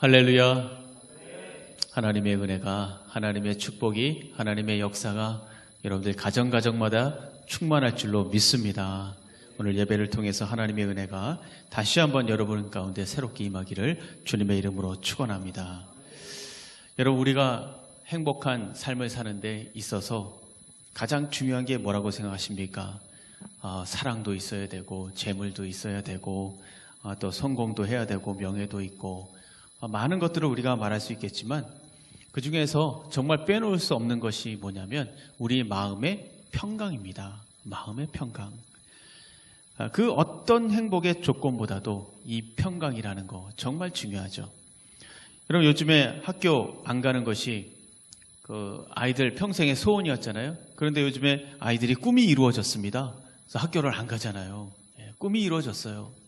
할렐루야. 하나님의 은혜가, 하나님의 축복이, 하나님의 역사가 여러분들 가정마다 충만할 줄로 믿습니다. 오늘 예배를 통해서 하나님의 은혜가 다시 한번 여러분 가운데 새롭게 임하기를 주님의 이름으로 축원합니다. 여러분, 우리가 행복한 삶을 사는 데 있어서 가장 중요한 게 뭐라고 생각하십니까? 사랑도 있어야 되고, 재물도 있어야 되고, 또 성공도 해야 되고, 명예도 있고, 많은 것들을 우리가 말할 수 있겠지만 그 중에서 정말 빼놓을 수 없는 것이 뭐냐면 우리 마음의 평강입니다. 마음의 평강. 그 어떤 행복의 조건보다도 이 평강이라는 거 정말 중요하죠. 여러분, 요즘에 학교 안 가는 것이 아이들 평생의 소원이었잖아요. 그런데 요즘에 아이들이 꿈이 이루어졌습니다. 그래서 학교를 안 가잖아요. 꿈이 이루어졌어요.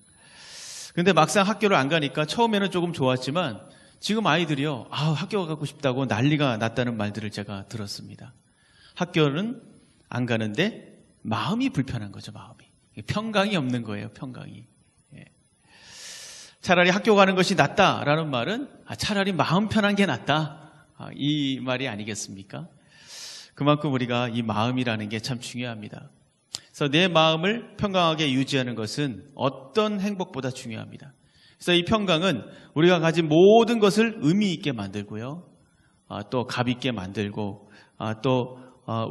근데 막상 학교를 안 가니까 처음에는 조금 좋았지만 지금 아이들이요, 학교 가고 싶다고 난리가 났다는 말들을 제가 들었습니다. 학교는 안 가는데 마음이 불편한 거죠. 마음이 평강이 없는 거예요. 평강이. 차라리 학교 가는 것이 낫다라는 말은 차라리 마음 편한 게 낫다, 이 말이 아니겠습니까? 그만큼 우리가 이 마음이라는 게 참 중요합니다. 그래서 내 마음을 평강하게 유지하는 것은 어떤 행복보다 중요합니다. 그래서 이 평강은 우리가 가진 모든 것을 의미 있게 만들고요, 또 값 있게 만들고, 또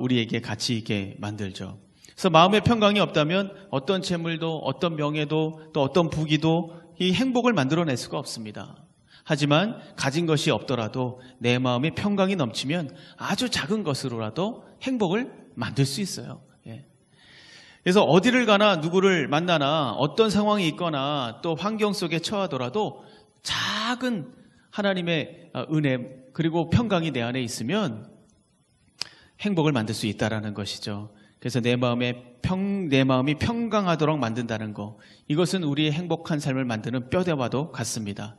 우리에게 가치 있게 만들죠. 그래서 마음의 평강이 없다면 어떤 재물도, 어떤 명예도, 또 어떤 부귀도 이 행복을 만들어낼 수가 없습니다. 하지만 가진 것이 없더라도 내 마음에 평강이 넘치면 아주 작은 것으로라도 행복을 만들 수 있어요. 그래서 어디를 가나 누구를 만나나 어떤 상황이 있거나 또 환경 속에 처하더라도 작은 하나님의 은혜 그리고 평강이 내 안에 있으면 행복을 만들 수 있다는 것이죠. 그래서 내 마음이 평강하도록 만든다는 것, 이것은 우리의 행복한 삶을 만드는 뼈대와도 같습니다.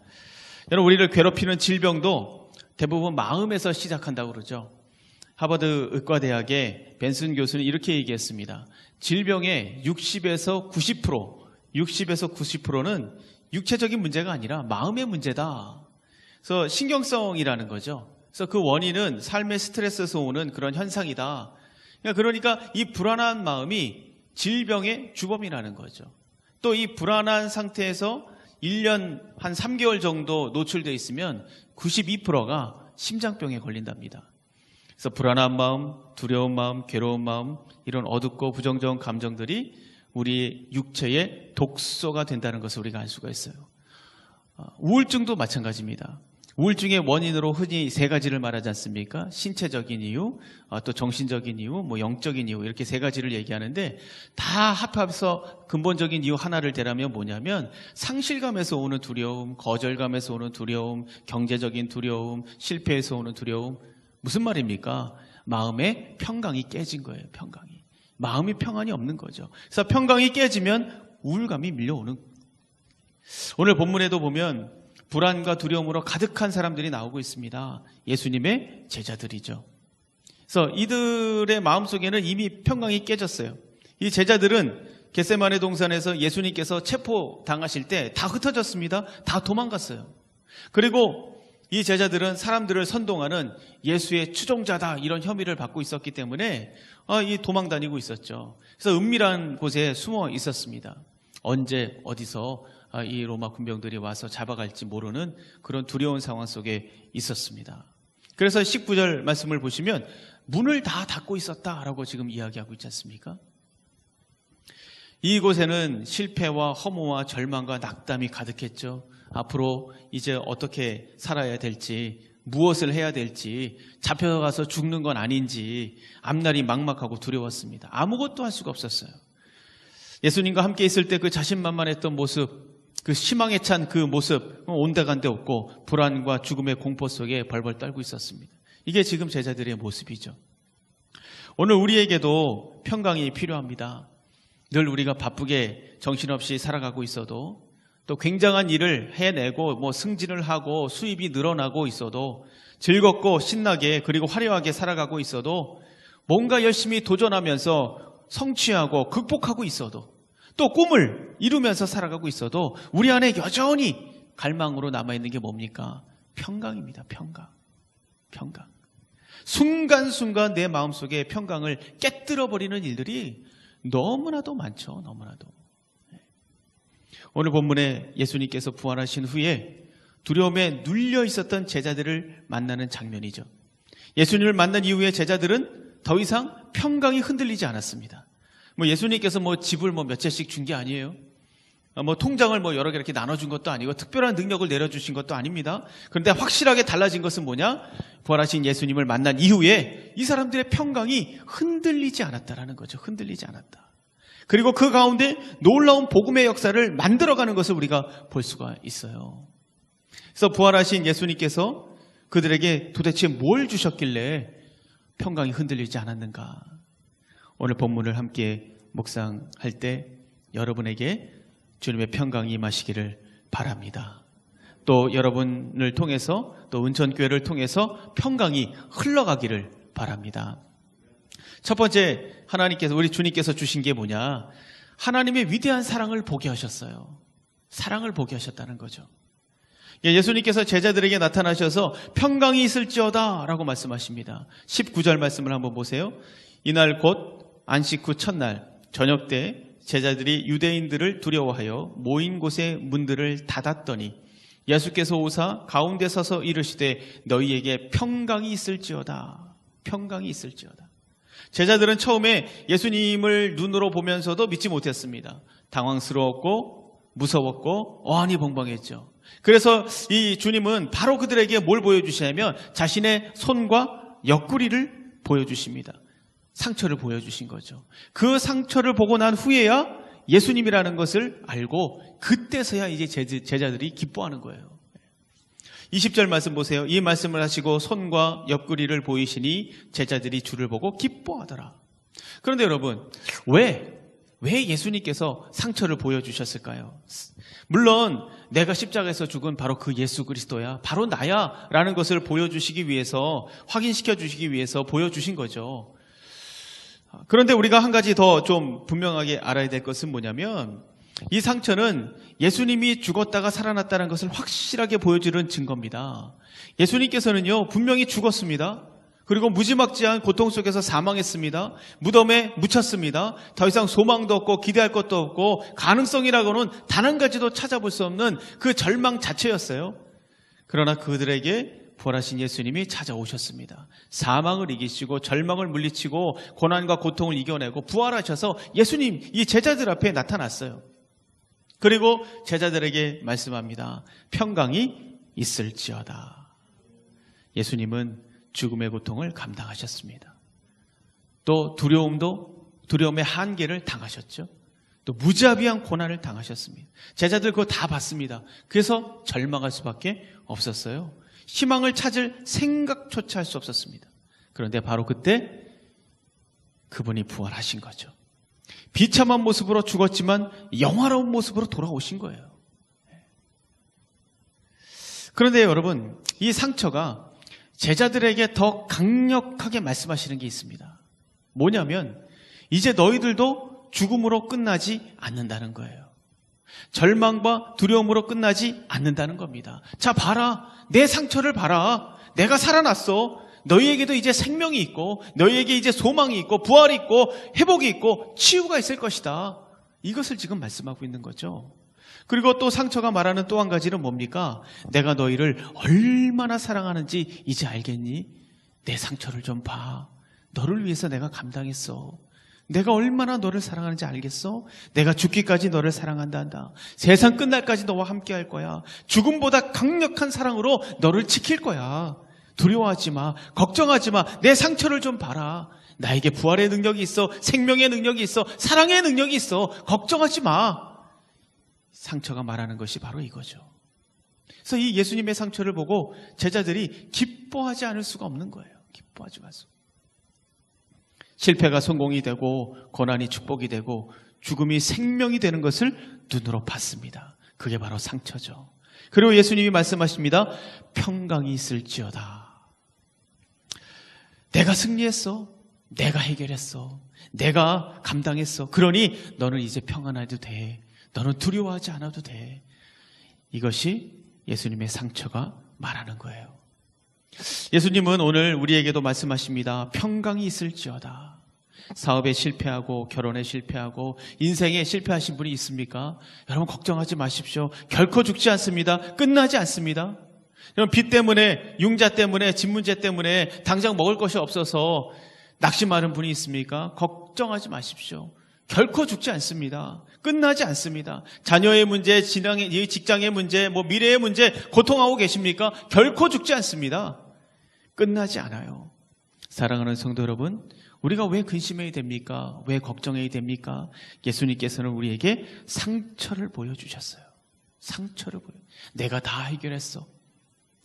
여러분, 우리를 괴롭히는 질병도 대부분 마음에서 시작한다고 그러죠. 하버드 의과대학의 벤슨 교수는 이렇게 얘기했습니다. 질병의 60에서 90%는 육체적인 문제가 아니라 마음의 문제다. 그래서 신경성이라는 거죠. 그래서 그 원인은 삶의 스트레스에서 오는 그런 현상이다. 그러니까 이 불안한 마음이 질병의 주범이라는 거죠. 또 이 불안한 상태에서 1년 한 3개월 정도 노출되어 있으면 92%가 심장병에 걸린답니다. 그래서 불안한 마음, 두려운 마음, 괴로운 마음, 이런 어둡고 부정적인 감정들이 우리 육체의 독소가 된다는 것을 우리가 알 수가 있어요. 우울증도 마찬가지입니다. 우울증의 원인으로 흔히 세 가지를 말하지 않습니까? 신체적인 이유, 또 정신적인 이유, 영적인 이유, 이렇게 세 가지를 얘기하는데 다 합해서 근본적인 이유 하나를 대라면 뭐냐면 상실감에서 오는 두려움, 거절감에서 오는 두려움, 경제적인 두려움, 실패에서 오는 두려움. 무슨 말입니까? 마음의 평강이 깨진 거예요. 평강이. 마음이 평안이 없는 거죠. 그래서 평강이 깨지면 우울감이 밀려오는. 오늘 본문에도 보면 불안과 두려움으로 가득한 사람들이 나오고 있습니다. 예수님의 제자들이죠. 그래서 이들의 마음속에는 이미 평강이 깨졌어요. 이 제자들은 겟세마네 동산에서 예수님께서 체포당하실 때 다 흩어졌습니다. 다 도망갔어요. 그리고 이 제자들은 사람들을 선동하는 예수의 추종자다, 이런 혐의를 받고 있었기 때문에 이 도망 다니고 있었죠. 그래서 은밀한 곳에 숨어 있었습니다. 언제 어디서 이 로마 군병들이 와서 잡아갈지 모르는 그런 두려운 상황 속에 있었습니다. 그래서 19절 말씀을 보시면 문을 다 닫고 있었다라고 지금 이야기하고 있지 않습니까? 이곳에는 실패와 허무와 절망과 낙담이 가득했죠. 앞으로 이제 어떻게 살아야 될지, 무엇을 해야 될지, 잡혀가서 죽는 건 아닌지 앞날이 막막하고 두려웠습니다. 아무것도 할 수가 없었어요. 예수님과 함께 있을 때 그 자신만만했던 모습, 그 희망에 찬 그 모습, 온데간데 없고 불안과 죽음의 공포 속에 벌벌 떨고 있었습니다. 이게 지금 제자들의 모습이죠. 오늘 우리에게도 평강이 필요합니다. 늘 우리가 바쁘게 정신없이 살아가고 있어도, 또 굉장한 일을 해내고 승진을 하고 수입이 늘어나고 있어도, 즐겁고 신나게 그리고 화려하게 살아가고 있어도, 뭔가 열심히 도전하면서 성취하고 극복하고 있어도, 또 꿈을 이루면서 살아가고 있어도 우리 안에 여전히 갈망으로 남아있는 게 뭡니까? 평강입니다. 평강. 평강. 순간순간 내 마음속에 평강을 깨뜨려버리는 일들이 너무나도 많죠. 너무나도. 오늘 본문에 예수님께서 부활하신 후에 두려움에 눌려 있었던 제자들을 만나는 장면이죠. 예수님을 만난 이후에 제자들은 더 이상 평강이 흔들리지 않았습니다. 예수님께서 집을 몇 채씩 준 게 아니에요. 통장을 여러 개 이렇게 나눠준 것도 아니고 특별한 능력을 내려주신 것도 아닙니다. 그런데 확실하게 달라진 것은 뭐냐? 부활하신 예수님을 만난 이후에 이 사람들의 평강이 흔들리지 않았다라는 거죠. 흔들리지 않았다. 그리고 그 가운데 놀라운 복음의 역사를 만들어가는 것을 우리가 볼 수가 있어요. 그래서 부활하신 예수님께서 그들에게 도대체 뭘 주셨길래 평강이 흔들리지 않았는가? 오늘 본문을 함께 묵상할 때 여러분에게 주님의 평강이 임하시기를 바랍니다. 또 여러분을 통해서 또 은천교회를 통해서 평강이 흘러가기를 바랍니다. 첫 번째, 하나님께서 우리 주님께서 주신 게 뭐냐? 하나님의 위대한 사랑을 보게 하셨어요. 사랑을 보게 하셨다는 거죠. 예수님께서 제자들에게 나타나셔서 평강이 있을지어다 라고 말씀하십니다. 19절 말씀을 한번 보세요. 이날 곧 안식 후 첫날 저녁 때 제자들이 유대인들을 두려워하여 모인 곳의 문들을 닫았더니 예수께서 오사 가운데 서서 이르시되 너희에게 평강이 있을지어다. 평강이 있을지어다. 제자들은 처음에 예수님을 눈으로 보면서도 믿지 못했습니다. 당황스러웠고 무서웠고 어안이 벙벙했죠. 그래서 이 주님은 바로 그들에게 뭘 보여주시냐면 자신의 손과 옆구리를 보여주십니다. 상처를 보여주신 거죠. 그 상처를 보고 난 후에야 예수님이라는 것을 알고 그때서야 이제 제자들이 기뻐하는 거예요. 20절 말씀 보세요. 이 말씀을 하시고 손과 옆구리를 보이시니 제자들이 주를 보고 기뻐하더라. 그런데 여러분, 왜 예수님께서 상처를 보여주셨을까요? 물론 내가 십자가에서 죽은 바로 그 예수 그리스도야, 바로 나야 라는 것을 보여주시기 위해서, 확인시켜 주시기 위해서 보여주신 거죠. 그런데 우리가 한 가지 더 좀 분명하게 알아야 될 것은 뭐냐면 이 상처는 예수님이 죽었다가 살아났다는 것을 확실하게 보여주는 증거입니다. 예수님께서는요, 분명히 죽었습니다. 그리고 무지막지한 고통 속에서 사망했습니다. 무덤에 묻혔습니다. 더 이상 소망도 없고 기대할 것도 없고 가능성이라고는 단 한 가지도 찾아볼 수 없는 그 절망 자체였어요. 그러나 그들에게 부활하신 예수님이 찾아오셨습니다. 사망을 이기시고 절망을 물리치고 고난과 고통을 이겨내고 부활하셔서 예수님, 이 제자들 앞에 나타났어요. 그리고 제자들에게 말씀합니다. 평강이 있을지어다. 예수님은 죽음의 고통을 감당하셨습니다. 또 두려움의 한계를 당하셨죠. 또 무자비한 고난을 당하셨습니다. 제자들 그거 다 봤습니다. 그래서 절망할 수밖에 없었어요. 희망을 찾을 생각조차 할 수 없었습니다. 그런데 바로 그때 그분이 부활하신 거죠. 비참한 모습으로 죽었지만 영화로운 모습으로 돌아오신 거예요. 그런데 여러분, 이 상처가 제자들에게 더 강력하게 말씀하시는 게 있습니다. 뭐냐면 이제 너희들도 죽음으로 끝나지 않는다는 거예요. 절망과 두려움으로 끝나지 않는다는 겁니다. 자, 봐라. 내 상처를 봐라. 내가 살아났어. 너희에게도 이제 생명이 있고 너희에게 이제 소망이 있고 부활이 있고 회복이 있고 치유가 있을 것이다. 이것을 지금 말씀하고 있는 거죠. 그리고 또 상처가 말하는 또 한 가지는 뭡니까? 내가 너희를 얼마나 사랑하는지 이제 알겠니? 내 상처를 좀 봐. 너를 위해서 내가 감당했어. 내가 얼마나 너를 사랑하는지 알겠어? 내가 죽기까지 너를 사랑한다. 세상 끝날까지 너와 함께 할 거야. 죽음보다 강력한 사랑으로 너를 지킬 거야. 두려워하지 마. 걱정하지 마. 내 상처를 좀 봐라. 나에게 부활의 능력이 있어. 생명의 능력이 있어. 사랑의 능력이 있어. 걱정하지 마. 상처가 말하는 것이 바로 이거죠. 그래서 이 예수님의 상처를 보고 제자들이 기뻐하지 않을 수가 없는 거예요. 기뻐하지 마세요. 실패가 성공이 되고 고난이 축복이 되고 죽음이 생명이 되는 것을 눈으로 봤습니다. 그게 바로 상처죠. 그리고 예수님이 말씀하십니다. 평강이 있을지어다. 내가 승리했어. 내가 해결했어. 내가 감당했어. 그러니 너는 이제 평안해도 돼. 너는 두려워하지 않아도 돼. 이것이 예수님의 상처가 말하는 거예요. 예수님은 오늘 우리에게도 말씀하십니다. 평강이 있을지어다. 사업에 실패하고 결혼에 실패하고 인생에 실패하신 분이 있습니까? 여러분 걱정하지 마십시오. 결코 죽지 않습니다. 끝나지 않습니다. 여러분 빚 때문에, 융자 때문에, 집 문제 때문에 당장 먹을 것이 없어서 낙심하는 분이 있습니까? 걱정하지 마십시오. 결코 죽지 않습니다. 끝나지 않습니다. 자녀의 문제, 직장의 문제, 미래의 문제 고통하고 계십니까? 결코 죽지 않습니다. 끝나지 않아요. 사랑하는 성도 여러분, 우리가 왜 근심해야 됩니까? 왜 걱정해야 됩니까? 예수님께서는 우리에게 상처를 보여주셨어요. 상처를 내가 다 해결했어.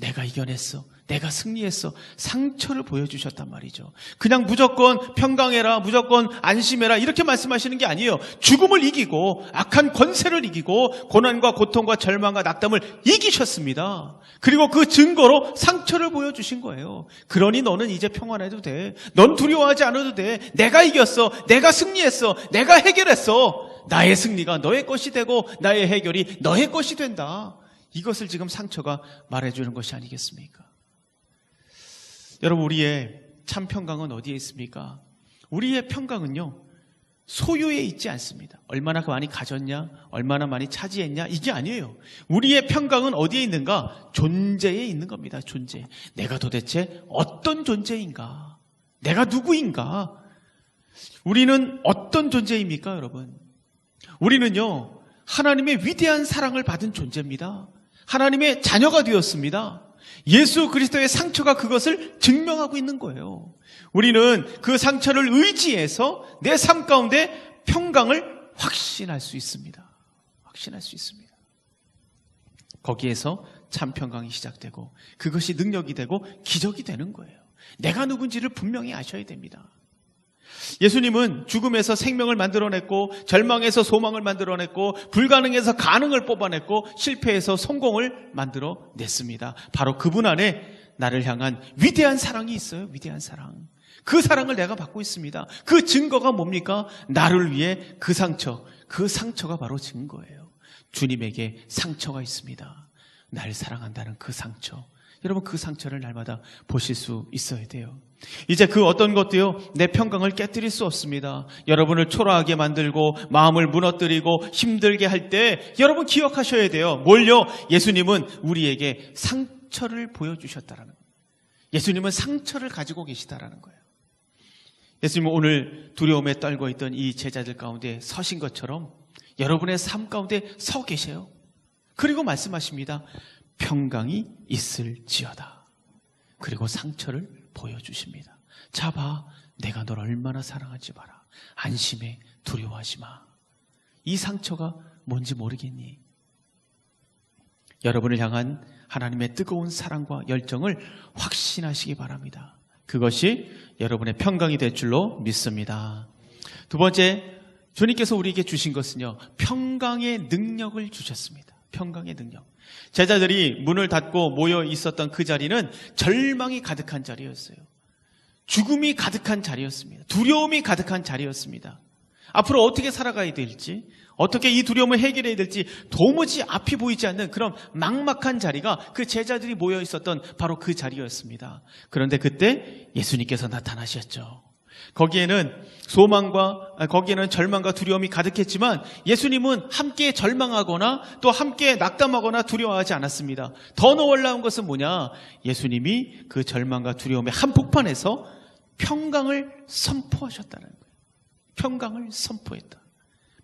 내가 이겨냈어. 내가 승리했어. 상처를 보여주셨단 말이죠. 그냥 무조건 평강해라, 무조건 안심해라 이렇게 말씀하시는 게 아니에요. 죽음을 이기고 악한 권세를 이기고 고난과 고통과 절망과 낙담을 이기셨습니다. 그리고 그 증거로 상처를 보여주신 거예요. 그러니 너는 이제 평안해도 돼. 넌 두려워하지 않아도 돼. 내가 이겼어. 내가 승리했어. 내가 해결했어. 나의 승리가 너의 것이 되고 나의 해결이 너의 것이 된다. 이것을 지금 상처가 말해주는 것이 아니겠습니까? 여러분, 우리의 참 평강은 어디에 있습니까? 우리의 평강은요, 소유에 있지 않습니다. 얼마나 많이 가졌냐, 얼마나 많이 차지했냐, 이게 아니에요. 우리의 평강은 어디에 있는가? 존재에 있는 겁니다. 존재. 내가 도대체 어떤 존재인가? 내가 누구인가? 우리는 어떤 존재입니까, 여러분? 우리는요, 하나님의 위대한 사랑을 받은 존재입니다. 하나님의 자녀가 되었습니다. 예수 그리스도의 상처가 그것을 증명하고 있는 거예요. 우리는 그 상처를 의지해서 내 삶 가운데 평강을 확신할 수 있습니다. 확신할 수 있습니다. 거기에서 참 평강이 시작되고 그것이 능력이 되고 기적이 되는 거예요. 내가 누군지를 분명히 아셔야 됩니다. 예수님은 죽음에서 생명을 만들어냈고 절망에서 소망을 만들어냈고 불가능에서 가능을 뽑아냈고 실패에서 성공을 만들어냈습니다. 바로 그분 안에 나를 향한 위대한 사랑이 있어요. 위대한 사랑. 그 사랑을 내가 받고 있습니다. 그 증거가 뭡니까? 나를 위해 그 상처가 바로 증거예요. 주님에게 상처가 있습니다. 날 사랑한다는 그 상처. 여러분 그 상처를 날마다 보실 수 있어야 돼요. 이제 그 어떤 것도요 내 평강을 깨뜨릴 수 없습니다. 여러분을 초라하게 만들고 마음을 무너뜨리고 힘들게 할 때 여러분 기억하셔야 돼요. 뭘요? 예수님은 우리에게 상처를 보여주셨다라는 거예요. 예수님은 상처를 가지고 계시다라는 거예요. 예수님은 오늘 두려움에 떨고 있던 이 제자들 가운데 서신 것처럼 여러분의 삶 가운데 서 계세요. 그리고 말씀하십니다. 평강이 있을지어다. 그리고 상처를 보여주십니다. 자 봐, 내가 널 얼마나 사랑하지 마라. 안심해, 두려워하지 마. 이 상처가 뭔지 모르겠니? 여러분을 향한 하나님의 뜨거운 사랑과 열정을 확신하시기 바랍니다. 그것이 여러분의 평강이 될 줄로 믿습니다. 두 번째, 주님께서 우리에게 주신 것은요, 평강의 능력을 주셨습니다. 평강의 능력. 제자들이 문을 닫고 모여 있었던 그 자리는 절망이 가득한 자리였어요. 죽음이 가득한 자리였습니다. 두려움이 가득한 자리였습니다. 앞으로 어떻게 살아가야 될지, 어떻게 이 두려움을 해결해야 될지 도무지 앞이 보이지 않는 그런 막막한 자리가 그 제자들이 모여 있었던 바로 그 자리였습니다. 그런데 그때 예수님께서 나타나셨죠. 거기에는 절망과 두려움이 가득했지만 예수님은 함께 절망하거나 또 함께 낙담하거나 두려워하지 않았습니다. 더 놀라운 것은 뭐냐? 예수님이 그 절망과 두려움의 한복판에서 평강을 선포하셨다는 거예요. 평강을 선포했다.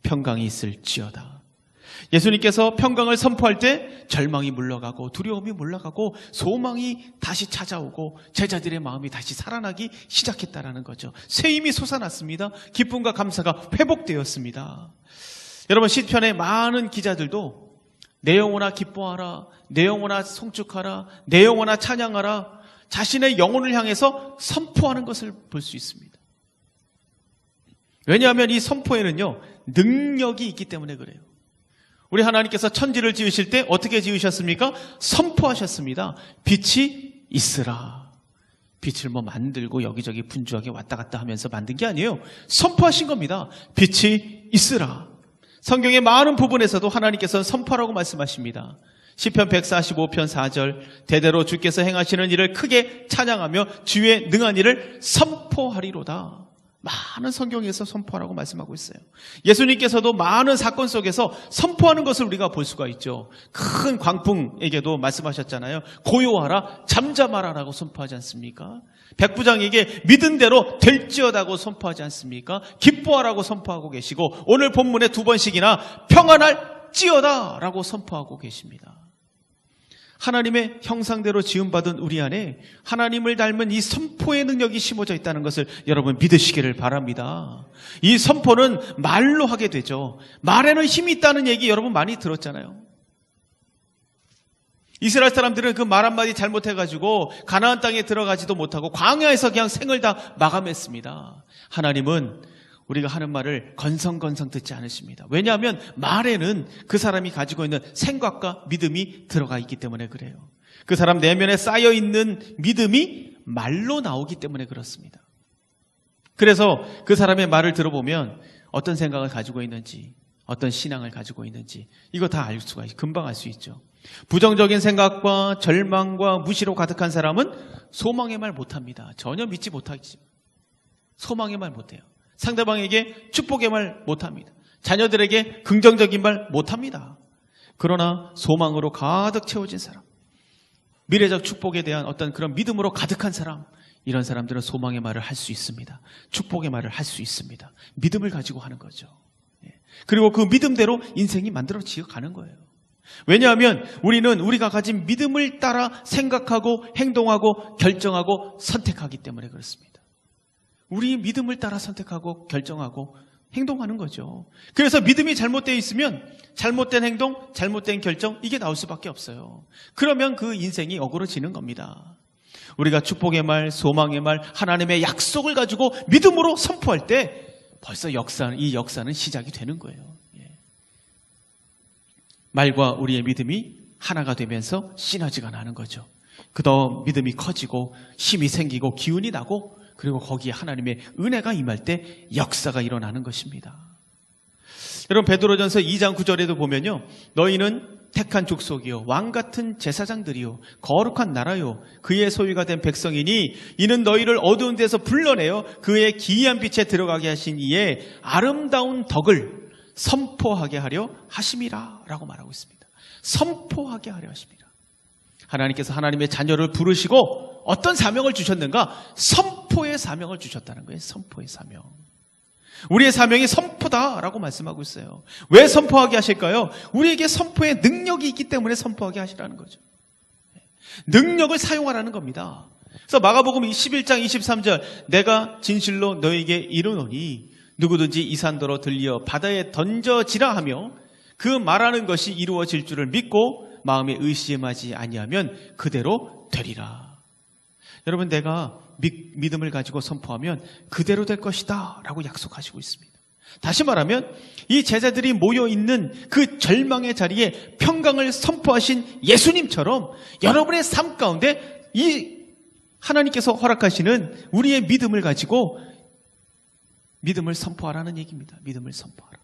평강이 있을지어다. 예수님께서 평강을 선포할 때 절망이 물러가고 두려움이 물러가고 소망이 다시 찾아오고 제자들의 마음이 다시 살아나기 시작했다라는 거죠. 새 힘이 솟아났습니다. 기쁨과 감사가 회복되었습니다. 여러분 시편의 많은 기자들도 내 영혼아 기뻐하라, 내 영혼아 송축하라, 내 영혼아 찬양하라, 자신의 영혼을 향해서 선포하는 것을 볼 수 있습니다. 왜냐하면 이 선포에는요 능력이 있기 때문에 그래요. 우리 하나님께서 천지를 지으실 때 어떻게 지으셨습니까? 선포하셨습니다. 빛이 있으라. 빛을 만들고 여기저기 분주하게 왔다 갔다 하면서 만든 게 아니에요. 선포하신 겁니다. 빛이 있으라. 성경의 많은 부분에서도 하나님께서는 선포라고 말씀하십니다. 시편 145편 4절 대대로 주께서 행하시는 일을 크게 찬양하며 주의 능한 일을 선포하리로다. 많은 성경에서 선포하라고 말씀하고 있어요. 예수님께서도 많은 사건 속에서 선포하는 것을 우리가 볼 수가 있죠. 큰 광풍에게도 말씀하셨잖아요. 고요하라 잠잠하라 라고 선포하지 않습니까? 백부장에게 믿은 대로 될지어다고 선포하지 않습니까? 기뻐하라고 선포하고 계시고 오늘 본문에 2번씩이나 평안할지어다 라고 선포하고 계십니다. 하나님의 형상대로 지음받은 우리 안에 하나님을 닮은 이 선포의 능력이 심어져 있다는 것을 여러분 믿으시기를 바랍니다. 이 선포는 말로 하게 되죠. 말에는 힘이 있다는 얘기 여러분 많이 들었잖아요. 이스라엘 사람들은 그 말 한마디 잘못해가지고 가나안 땅에 들어가지도 못하고 광야에서 그냥 생을 다 마감했습니다. 하나님은 우리가 하는 말을 건성건성 듣지 않으십니다. 왜냐하면 말에는 그 사람이 가지고 있는 생각과 믿음이 들어가 있기 때문에 그래요. 그 사람 내면에 쌓여있는 믿음이 말로 나오기 때문에 그렇습니다. 그래서 그 사람의 말을 들어보면 어떤 생각을 가지고 있는지, 어떤 신앙을 가지고 있는지 이거 다 알 수가 있어요. 금방 알 수 있죠. 부정적인 생각과 절망과 무시로 가득한 사람은 소망의 말 못합니다. 전혀 믿지 못하겠지만 소망의 말 못해요. 상대방에게 축복의 말 못합니다. 자녀들에게 긍정적인 말 못합니다. 그러나 소망으로 가득 채워진 사람, 미래적 축복에 대한 어떤 그런 믿음으로 가득한 사람, 이런 사람들은 소망의 말을 할 수 있습니다. 축복의 말을 할 수 있습니다. 믿음을 가지고 하는 거죠. 그리고 그 믿음대로 인생이 만들어지어 가는 거예요. 왜냐하면 우리는 우리가 가진 믿음을 따라 생각하고 행동하고 결정하고 선택하기 때문에 그렇습니다. 우리 믿음을 따라 선택하고 결정하고 행동하는 거죠. 그래서 믿음이 잘못되어 있으면 잘못된 행동, 잘못된 결정 이게 나올 수밖에 없어요. 그러면 그 인생이 어그러지는 겁니다. 우리가 축복의 말, 소망의 말, 하나님의 약속을 가지고 믿음으로 선포할 때 벌써 이 역사는 시작이 되는 거예요. 말과 우리의 믿음이 하나가 되면서 시너지가 나는 거죠. 더 믿음이 커지고 힘이 생기고 기운이 나고 그리고 거기에 하나님의 은혜가 임할 때 역사가 일어나는 것입니다. 여러분 베드로전서 2장 9절에도 보면요. 너희는 택한 족속이요 왕같은 제사장들이요 거룩한 나라요 그의 소유가 된 백성이니 이는 너희를 어두운 데서 불러내어 그의 기이한 빛에 들어가게 하신 이의 아름다운 덕을 선포하게 하려 하심이라 라고 말하고 있습니다. 선포하게 하려 하심이라. 하나님께서 하나님의 자녀를 부르시고 어떤 사명을 주셨는가? 선포의 사명을 주셨다는 거예요. 선포의 사명. 우리의 사명이 선포다라고 말씀하고 있어요. 왜 선포하게 하실까요? 우리에게 선포의 능력이 있기 때문에 선포하게 하시라는 거죠. 능력을 사용하라는 겁니다. 그래서 마가복음 11장 23절 내가 진실로 너에게 이르노니 누구든지 이 산더러 들려 바다에 던져지라 하며 그 말하는 것이 이루어질 줄을 믿고 마음에 의심하지 아니하면 그대로 되리라. 여러분 내가 믿음을 가지고 선포하면 그대로 될 것이다 라고 약속하시고 있습니다. 다시 말하면 이 제자들이 모여있는 그 절망의 자리에 평강을 선포하신 예수님처럼 여러분의 삶 가운데 이 하나님께서 허락하시는 우리의 믿음을 가지고 믿음을 선포하라는 얘기입니다. 믿음을 선포하라.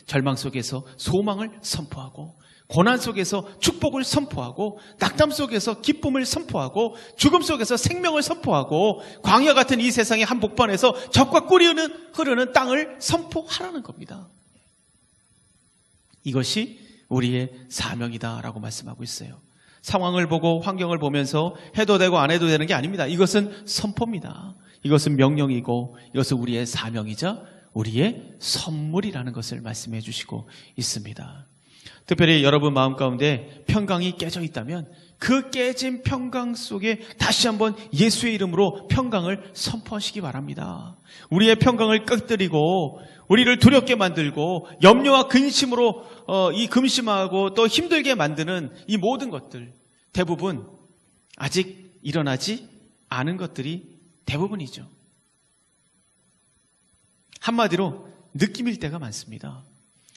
절망 속에서 소망을 선포하고 고난 속에서 축복을 선포하고 낙담 속에서 기쁨을 선포하고 죽음 속에서 생명을 선포하고 광야 같은 이 세상의 한복판에서 적과 꿀이 흐르는 땅을 선포하라는 겁니다. 이것이 우리의 사명이다라고 말씀하고 있어요. 상황을 보고 환경을 보면서 해도 되고 안 해도 되는 게 아닙니다. 이것은 선포입니다. 이것은 명령이고 이것은 우리의 사명이자 우리의 선물이라는 것을 말씀해 주시고 있습니다. 특별히 여러분 마음 가운데 평강이 깨져 있다면 그 깨진 평강 속에 다시 한번 예수의 이름으로 평강을 선포하시기 바랍니다. 우리의 평강을 끄트리고 우리를 두렵게 만들고 염려와 근심으로 이 금심하고 또 힘들게 만드는 이 모든 것들 대부분 아직 일어나지 않은 것들이 대부분이죠. 한마디로 느낌일 때가 많습니다.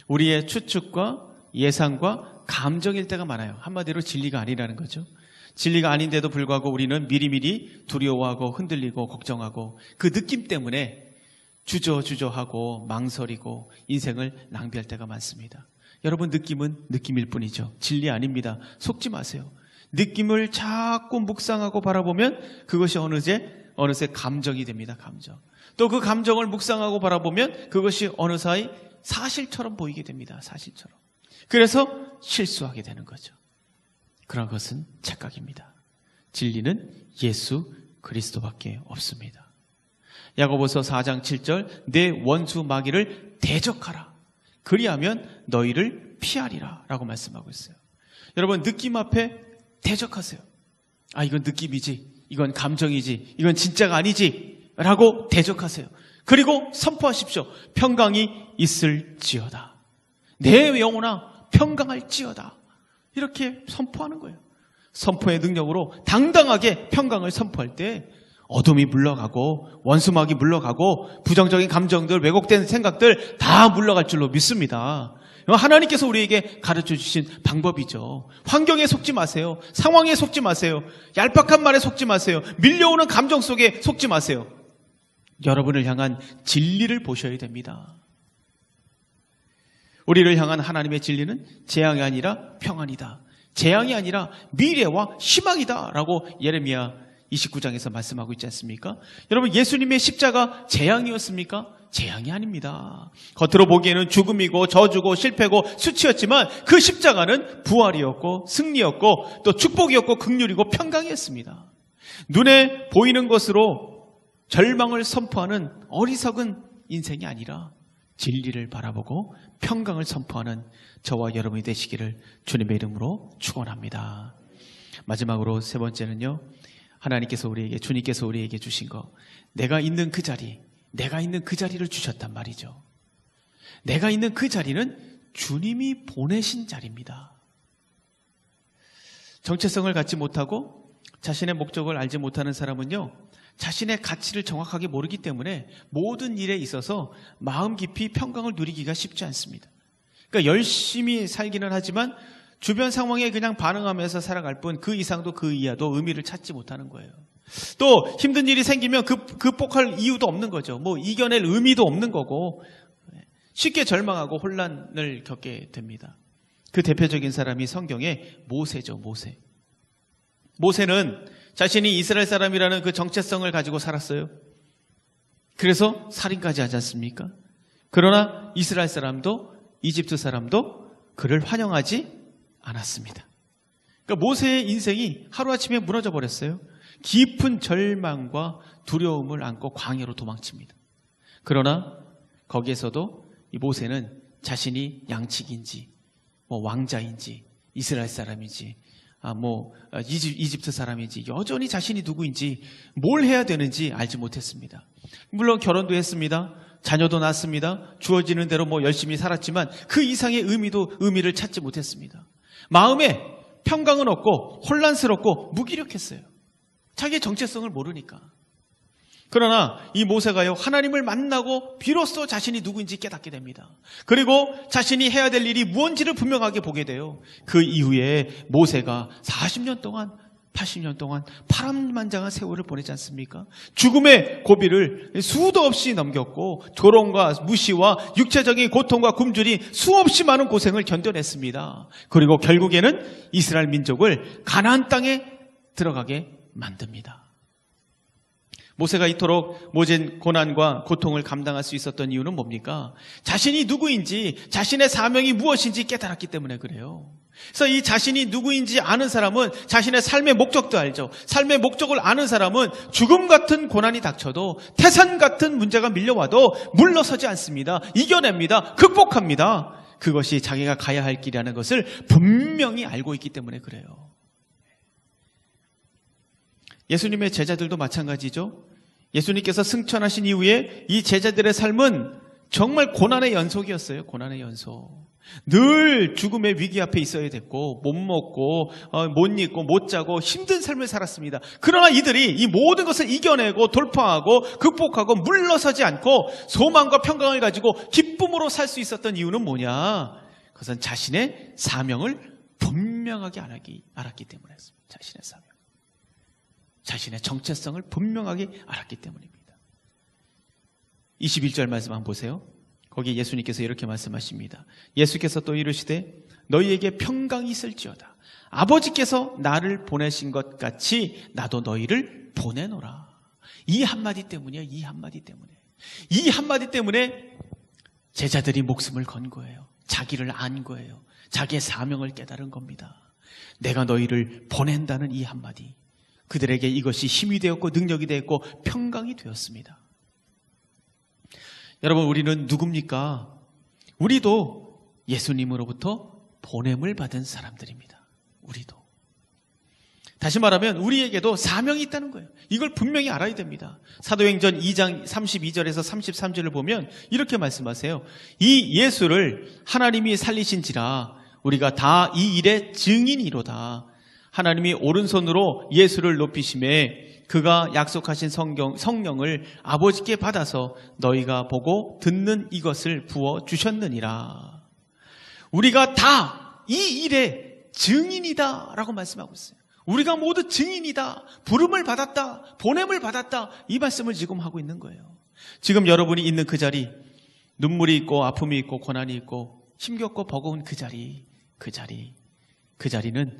우리의 추측과 예상과 감정일 때가 많아요. 한마디로 진리가 아니라는 거죠. 진리가 아닌데도 불구하고 우리는 미리미리 두려워하고 흔들리고 걱정하고 그 느낌 때문에 주저주저하고 망설이고 인생을 낭비할 때가 많습니다. 여러분, 느낌은 느낌일 뿐이죠. 진리 아닙니다. 속지 마세요. 느낌을 자꾸 묵상하고 바라보면 그것이 어느새 감정이 됩니다. 감정. 또 그 감정을 묵상하고 바라보면 그것이 어느 사이 사실처럼 보이게 됩니다. 사실처럼. 그래서 실수하게 되는 거죠. 그런 것은 착각입니다. 진리는 예수 그리스도밖에 없습니다. 야고보서 4장 7절, 내 원수 마귀를 대적하라. 그리하면 너희를 피하리라 라고 말씀하고 있어요. 여러분, 느낌 앞에 대적하세요. 아, 이건 느낌이지, 이건 감정이지, 이건 진짜가 아니지 라고 대적하세요. 그리고 선포하십시오. 평강이 있을지어다. 내 영혼아 평강할지어다. 이렇게 선포하는 거예요. 선포의 능력으로 당당하게 평강을 선포할 때 어둠이 물러가고 원수막이 물러가고 부정적인 감정들, 왜곡된 생각들 다 물러갈 줄로 믿습니다. 하나님께서 우리에게 가르쳐 주신 방법이죠. 환경에 속지 마세요. 상황에 속지 마세요. 얄팍한 말에 속지 마세요. 밀려오는 감정 속에 속지 마세요. 여러분을 향한 진리를 보셔야 됩니다. 우리를 향한 하나님의 진리는 재앙이 아니라 평안이다. 재앙이 아니라 미래와 희망이다 라고 예레미야 29장에서 말씀하고 있지 않습니까? 여러분, 예수님의 십자가 재앙이었습니까? 재앙이 아닙니다. 겉으로 보기에는 죽음이고 저주고 실패고 수치였지만 그 십자가는 부활이었고 승리였고 또 축복이었고 긍휼이고 평강이었습니다. 눈에 보이는 것으로 절망을 선포하는 어리석은 인생이 아니라 진리를 바라보고 평강을 선포하는 저와 여러분이 되시기를 주님의 이름으로 축원합니다. 마지막으로 세 번째는요, 주님께서 우리에게 주신 거, 내가 있는 그 자리를 주셨단 말이죠. 내가 있는 그 자리는 주님이 보내신 자리입니다. 정체성을 갖지 못하고 자신의 목적을 알지 못하는 사람은요, 자신의 가치를 정확하게 모르기 때문에 모든 일에 있어서 마음 깊이 평강을 누리기가 쉽지 않습니다. 그러니까 열심히 살기는 하지만 주변 상황에 그냥 반응하면서 살아갈 뿐 그 이상도 그 이하도 의미를 찾지 못하는 거예요. 또 힘든 일이 생기면 극복할 이유도 없는 거죠. 뭐 이겨낼 의미도 없는 거고 쉽게 절망하고 혼란을 겪게 됩니다. 그 대표적인 사람이 성경의 모세죠. 모세는 자신이 이스라엘 사람이라는 그 정체성을 가지고 살았어요. 그래서 살인까지 하지 않습니까? 그러나 이스라엘 사람도 이집트 사람도 그를 환영하지 않았습니다. 그러니까 모세의 인생이 하루아침에 무너져 버렸어요. 깊은 절망과 두려움을 안고 광야로 도망칩니다. 그러나 거기에서도 이 모세는 자신이 양측인지 왕자인지 이스라엘 사람인지 이집트 사람인지 여전히 자신이 누구인지 뭘 해야 되는지 알지 못했습니다. 물론 결혼도 했습니다. 자녀도 낳았습니다. 주어지는 대로 열심히 살았지만 그 이상의 의미를 찾지 못했습니다. 마음에 평강은 없고 혼란스럽고 무기력했어요. 자기의 정체성을 모르니까. 그러나 이 모세가요, 하나님을 만나고 비로소 자신이 누구인지 깨닫게 됩니다. 그리고 자신이 해야 될 일이 무언지를 분명하게 보게 돼요. 그 이후에 모세가 40년 동안 80년 동안 파란만장한 세월을 보내지 않습니까? 죽음의 고비를 수도 없이 넘겼고 조롱과 무시와 육체적인 고통과 굶주림 수없이 많은 고생을 견뎌냈습니다. 그리고 결국에는 이스라엘 민족을 가나안 땅에 들어가게 만듭니다. 모세가 이토록 모진 고난과 고통을 감당할 수 있었던 이유는 뭡니까? 자신이 누구인지, 자신의 사명이 무엇인지 깨달았기 때문에 그래요. 그래서 이 자신이 누구인지 아는 사람은 자신의 삶의 목적도 알죠. 삶의 목적을 아는 사람은 죽음 같은 고난이 닥쳐도 태산 같은 문제가 밀려와도 물러서지 않습니다. 이겨냅니다. 극복합니다. 그것이 자기가 가야 할 길이라는 것을 분명히 알고 있기 때문에 그래요. 예수님의 제자들도 마찬가지죠. 예수님께서 승천하신 이후에 이 제자들의 삶은 정말 고난의 연속이었어요. 고난의 연속. 늘 죽음의 위기 앞에 있어야 됐고 못 먹고 못 입고 못 자고 힘든 삶을 살았습니다. 그러나 이들이 이 모든 것을 이겨내고 돌파하고 극복하고 물러서지 않고 소망과 평강을 가지고 기쁨으로 살 수 있었던 이유는 뭐냐? 그것은 자신의 사명을 분명하게 알았기 때문이었습니다. 자신의 사명. 자신의 정체성을 분명하게 알았기 때문입니다. 21절 말씀 한번 보세요. 거기 예수님께서 이렇게 말씀하십니다. 예수께서 또 이르시되 너희에게 평강이 있을지어다. 아버지께서 나를 보내신 것 같이 나도 너희를 보내노라. 이 한마디 때문이야. 이 한마디 때문에. 이 한마디 때문에 제자들이 목숨을 건 거예요. 자기를 안 거예요. 자기의 사명을 깨달은 겁니다. 내가 너희를 보낸다는 이 한마디. 그들에게 이것이 힘이 되었고 능력이 되었고 평강이 되었습니다. 여러분, 우리는 누굽니까? 우리도 예수님으로부터 보냄을 받은 사람들입니다. 우리도. 다시 말하면 우리에게도 사명이 있다는 거예요. 이걸 분명히 알아야 됩니다. 사도행전 2장 32절에서 33절을 보면 이렇게 말씀하세요. 이 예수를 하나님이 살리신지라 우리가 다 이 일의 증인이로다. 하나님이 오른손으로 예수를 높이심에 그가 약속하신 성령을 아버지께 받아서 너희가 보고 듣는 이것을 부어주셨느니라. 우리가 다 이 일의 증인이다 라고 말씀하고 있어요. 우리가 모두 증인이다. 부름을 받았다. 보냄을 받았다. 이 말씀을 지금 하고 있는 거예요. 지금 여러분이 있는 그 자리, 눈물이 있고 아픔이 있고 고난이 있고 힘겹고 버거운 그 자리는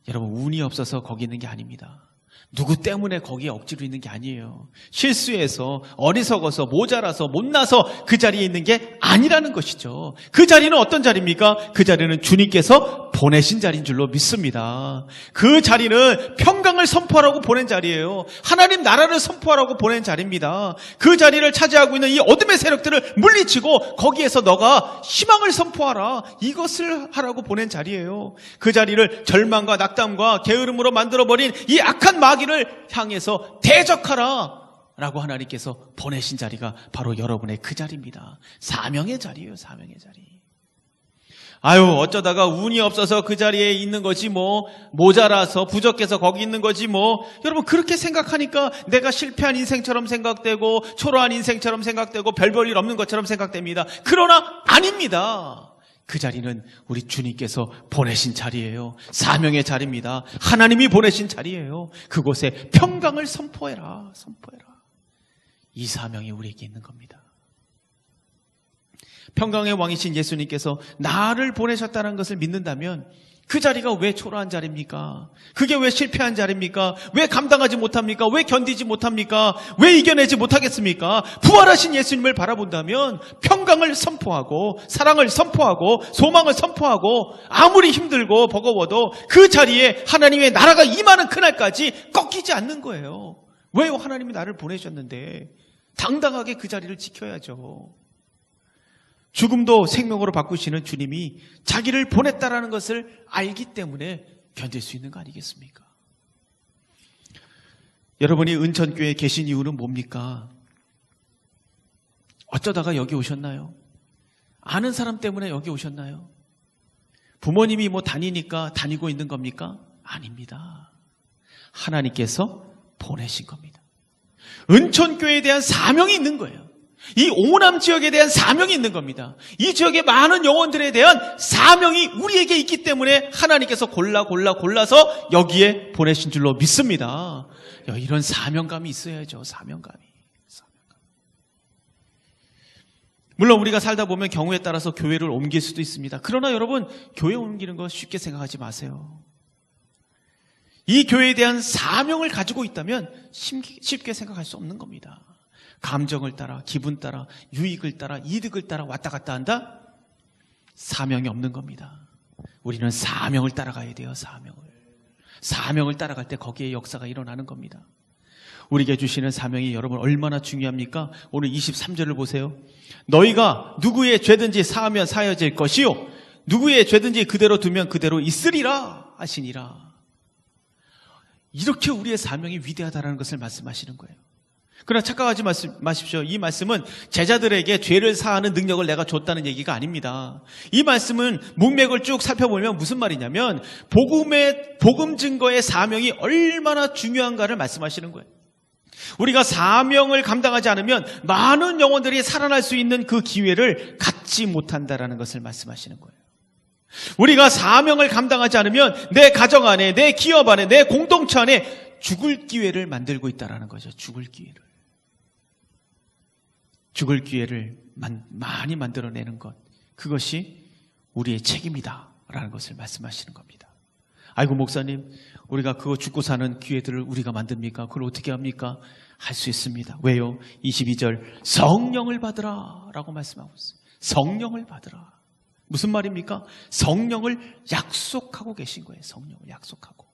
여러분 운이 없어서 거기 있는 게 아닙니다. 누구 때문에 거기에 억지로 있는 게 아니에요. 실수해서 어리석어서 모자라서 못나서 그 자리에 있는 게 아니라는 것이죠. 그 자리는 어떤 자리입니까? 그 자리는 주님께서 보내신 자리인 줄로 믿습니다. 그 자리는 평강을 선포하라고 보낸 자리예요. 하나님 나라를 선포하라고 보낸 자리입니다. 그 자리를 차지하고 있는 이 어둠의 세력들을 물리치고 거기에서 너가 희망을 선포하라. 이것을 하라고 보낸 자리예요. 그 자리를 절망과 낙담과 게으름으로 만들어버린 이 악한 마귀를 향해서 대적하라 라고 하나님께서 보내신 자리가 바로 여러분의 그 자리입니다. 사명의 자리예요. 사명의 자리. 아유, 어쩌다가 운이 없어서 그 자리에 있는 거지 뭐, 모자라서 부족해서 거기 있는 거지 뭐. 여러분, 그렇게 생각하니까 내가 실패한 인생처럼 생각되고 초라한 인생처럼 생각되고 별 볼 일 없는 것처럼 생각됩니다. 그러나 아닙니다. 그 자리는 우리 주님께서 보내신 자리예요. 사명의 자리입니다. 하나님이 보내신 자리예요. 그곳에 평강을 선포해라. 선포해라. 이 사명이 우리에게 있는 겁니다. 평강의 왕이신 예수님께서 나를 보내셨다는 것을 믿는다면 그 자리가 왜 초라한 자리입니까? 그게 왜 실패한 자리입니까? 왜 감당하지 못합니까? 왜 견디지 못합니까? 왜 이겨내지 못하겠습니까? 부활하신 예수님을 바라본다면 평강을 선포하고 사랑을 선포하고 소망을 선포하고 아무리 힘들고 버거워도 그 자리에 하나님의 나라가 임하는 그날까지 꺾이지 않는 거예요. 왜요? 하나님이 나를 보내셨는데 당당하게 그 자리를 지켜야죠. 죽음도 생명으로 바꾸시는 주님이 자기를 보냈다라는 것을 알기 때문에 견딜 수 있는 거 아니겠습니까? 여러분이 은천교회에 계신 이유는 뭡니까? 어쩌다가 여기 오셨나요? 아는 사람 때문에 여기 오셨나요? 부모님이 뭐 다니니까 다니고 있는 겁니까? 아닙니다. 하나님께서 보내신 겁니다. 은천교회에 대한 사명이 있는 거예요. 이 오남 지역에 대한 사명이 있는 겁니다. 이 지역의 많은 영혼들에 대한 사명이 우리에게 있기 때문에 하나님께서 골라서 여기에 보내신 줄로 믿습니다. 이런 사명감이 있어야죠. 사명감이. 물론 우리가 살다 보면 경우에 따라서 교회를 옮길 수도 있습니다. 그러나 여러분, 교회 옮기는 거 쉽게 생각하지 마세요. 이 교회에 대한 사명을 가지고 있다면 쉽게 생각할 수 없는 겁니다. 감정을 따라, 기분 따라, 유익을 따라, 이득을 따라 왔다 갔다 한다? 사명이 없는 겁니다. 우리는 사명을 따라가야 돼요. 사명을 따라갈 때 거기에 역사가 일어나는 겁니다. 우리에게 주시는 사명이 여러분 얼마나 중요합니까? 오늘 23절을 보세요. 너희가 누구의 죄든지 사하면 사여질 것이요 누구의 죄든지 그대로 두면 그대로 있으리라 하시니라. 이렇게 우리의 사명이 위대하다는 것을 말씀하시는 거예요. 그러나 착각하지 마십시오. 이 말씀은 제자들에게 죄를 사하는 능력을 내가 줬다는 얘기가 아닙니다. 이 말씀은 문맥을 쭉 살펴보면 무슨 말이냐면 복음 증거의 사명이 얼마나 중요한가를 말씀하시는 거예요. 우리가 사명을 감당하지 않으면 많은 영혼들이 살아날 수 있는 그 기회를 갖지 못한다라는 것을 말씀하시는 거예요. 우리가 사명을 감당하지 않으면 내 가정 안에, 내 기업 안에, 내 공동체 안에 죽을 기회를 만들고 있다라는 거죠. 죽을 기회를. 죽을 기회를 많이 만들어내는 것, 그것이 우리의 책임이다 라는 것을 말씀하시는 겁니다. 아이고 목사님, 우리가 그거 죽고 사는 기회들을 우리가 만듭니까? 그걸 어떻게 합니까? 할 수 있습니다. 왜요? 22절 성령을 받으라 라고 말씀하고 있어요. 성령을 받으라. 무슨 말입니까? 성령을 약속하고 계신 거예요. 성령을 약속하고.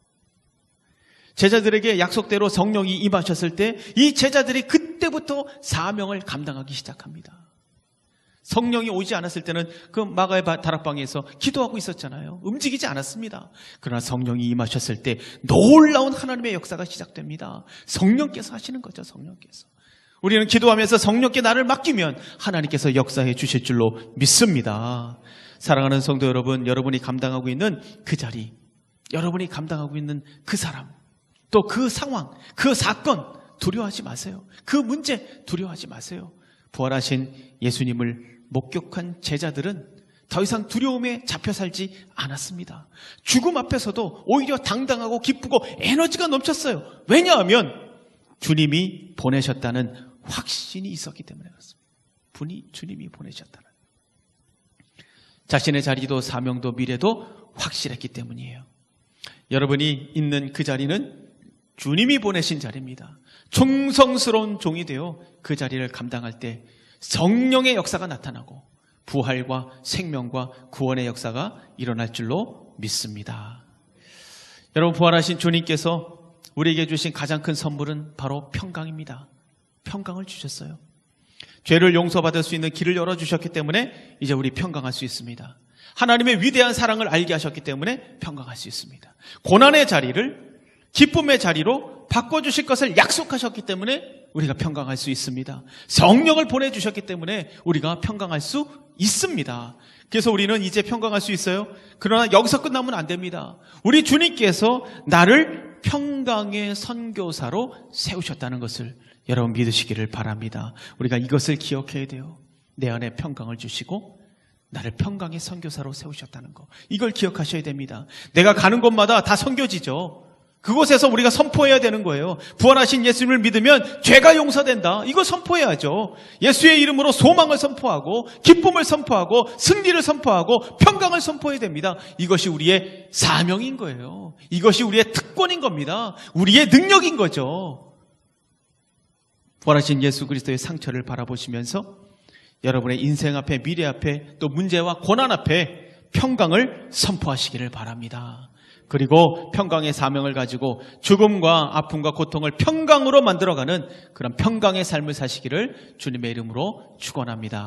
제자들에게 약속대로 성령이 임하셨을 때 이 제자들이 그때부터 사명을 감당하기 시작합니다. 성령이 오지 않았을 때는 그 마가의 다락방에서 기도하고 있었잖아요. 움직이지 않았습니다. 그러나 성령이 임하셨을 때 놀라운 하나님의 역사가 시작됩니다. 성령께서 하시는 거죠. 성령께서. 우리는 기도하면서 성령께 나를 맡기면 하나님께서 역사해 주실 줄로 믿습니다. 사랑하는 성도 여러분, 여러분이 감당하고 있는 그 자리, 여러분이 감당하고 있는 그 사람, 또 그 상황, 그 사건 두려워하지 마세요. 그 문제 두려워하지 마세요. 부활하신 예수님을 목격한 제자들은 더 이상 두려움에 잡혀 살지 않았습니다. 죽음 앞에서도 오히려 당당하고 기쁘고 에너지가 넘쳤어요. 왜냐하면 주님이 보내셨다는 확신이 있었기 때문에 그렇습니다. 주님이 보내셨다는. 자신의 자리도 사명도 미래도 확실했기 때문이에요. 여러분이 있는 그 자리는 주님이 보내신 자리입니다. 충성스러운 종이 되어 그 자리를 감당할 때 성령의 역사가 나타나고 부활과 생명과 구원의 역사가 일어날 줄로 믿습니다. 여러분, 부활하신 주님께서 우리에게 주신 가장 큰 선물은 바로 평강입니다. 평강을 주셨어요. 죄를 용서받을 수 있는 길을 열어주셨기 때문에 이제 우리 평강할 수 있습니다. 하나님의 위대한 사랑을 알게 하셨기 때문에 평강할 수 있습니다. 고난의 자리를 기쁨의 자리로 바꿔주실 것을 약속하셨기 때문에 우리가 평강할 수 있습니다. 성령을 보내주셨기 때문에 우리가 평강할 수 있습니다. 그래서 우리는 이제 평강할 수 있어요. 그러나 여기서 끝나면 안 됩니다. 우리 주님께서 나를 평강의 선교사로 세우셨다는 것을 여러분 믿으시기를 바랍니다. 우리가 이것을 기억해야 돼요. 내 안에 평강을 주시고 나를 평강의 선교사로 세우셨다는 거. 이걸 기억하셔야 됩니다. 내가 가는 곳마다 다 선교지죠. 그곳에서 우리가 선포해야 되는 거예요. 부활하신 예수님을 믿으면 죄가 용서된다. 이거 선포해야죠. 예수의 이름으로 소망을 선포하고 기쁨을 선포하고 승리를 선포하고 평강을 선포해야 됩니다. 이것이 우리의 사명인 거예요. 이것이 우리의 특권인 겁니다. 우리의 능력인 거죠. 부활하신 예수 그리스도의 상처를 바라보시면서 여러분의 인생 앞에, 미래 앞에, 또 문제와 고난 앞에 평강을 선포하시기를 바랍니다. 그리고 평강의 사명을 가지고 죽음과 아픔과 고통을 평강으로 만들어가는 그런 평강의 삶을 사시기를 주님의 이름으로 축원합니다.